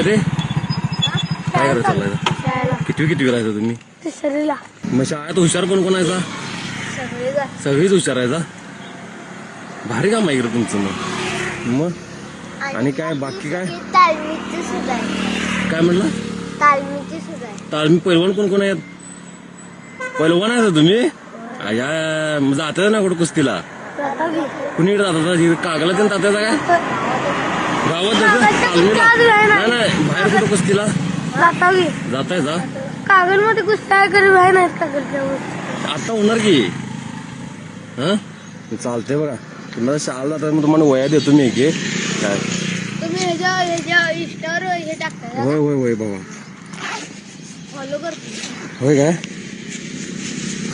रे काय करत चाललाय? कितवी राहायचा तुम्ही? तिसरीला. मग शाळेत हुशार कोण यायचा? सगळीच हुशार आहे. भारी काम आहे तुमचं. मग आणि काय बाकी काय तालमीची सुद्धा आहे. काय म्हणलं? तालमीची सुद्धा आहे. तालमी पैलवान कोण आहेत? पैलवान आहे तुम्ही? जात ना कुठं कुस्तीला? कुणीकडे जातात? कागला त्यांनी जातात काय गावात जातं तालमीला? नाही बाहेर कुठं कुस्तीला जाताय जा? कागल मध्ये कुस्त्या बाहेर नाहीत कागल. आता होणार की चालतंय बघा. तुम्हाला शाळा जातात मग तुम्हाला वया देतो मी की काय तुम्ही ह्याच्या इंस्टावर हे टाकताय? होय बाबा. फॉलो करतो. होय काय?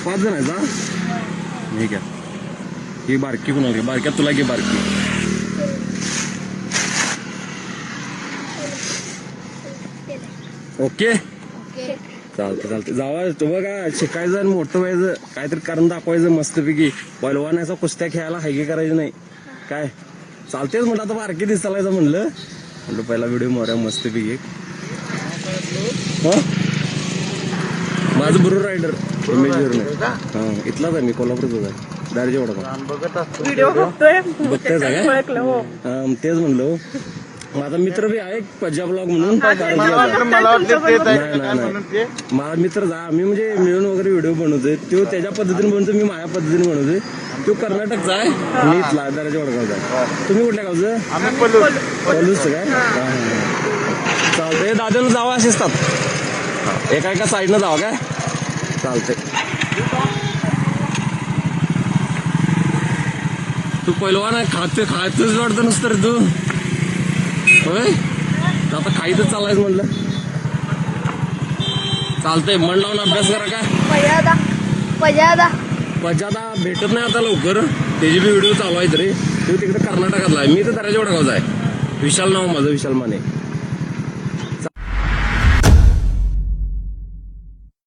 5 जण आहे जा. ठीक आहे. ही बारकी कुणाला घे? बारक्यात तुला घे बारकी. ओके चालतं जावा. तू बघा शिकायचं आणि मोठं व्हायचं काहीतरी कारण दाखवायचं मस्तपैकी. पैलवानाचा कुस्त्या खेळायला हायगे करायचं नाही काय. चालतेच म्हटलं आता बारकी दिसायचं म्हणलं पहिला व्हिडिओ मारूया मस्तपैकी. माझं बरोबर रायडर इथलाच आहे. मी कोल्हापूरच आहे. दारजे वडा व्हिडिओ बघतोय. बघताय काय? तेच म्हणलो. माझा मित्र बी आहे पज्जा ब्लॉग म्हणून. नाही माझा मित्र आम्ही म्हणजे मिळून वगैरे व्हिडिओ बनवतोय. तो त्याच्या पद्धतीने बनवतो, मी माझ्या पद्धतीने बनवतोय. तो कर्नाटकचा आहे, मी इथला दाराच्या वडगावचा आहे. तुम्ही कुठल्या गावचं? पलूसचं काय? चालतंय. दादाला जावा असे असतात. एका साईडनं जावा काय? चालतंय. तू पैलवान आहे. खायचंच वाटतं नुसतं रे तू. होय आता खाईतच चालायच म्हणलं. चालतंय. मन लावून अभ्यास करा काय. पजादा भेटत नाही आता लवकर. त्याची बी व्हिडिओ चालू आहेत रे. तो तिकडे कर्नाटकातला आहे. मी तर दराच्या वडगावचा आहे. विशाल नाव माझं, विशाल माने.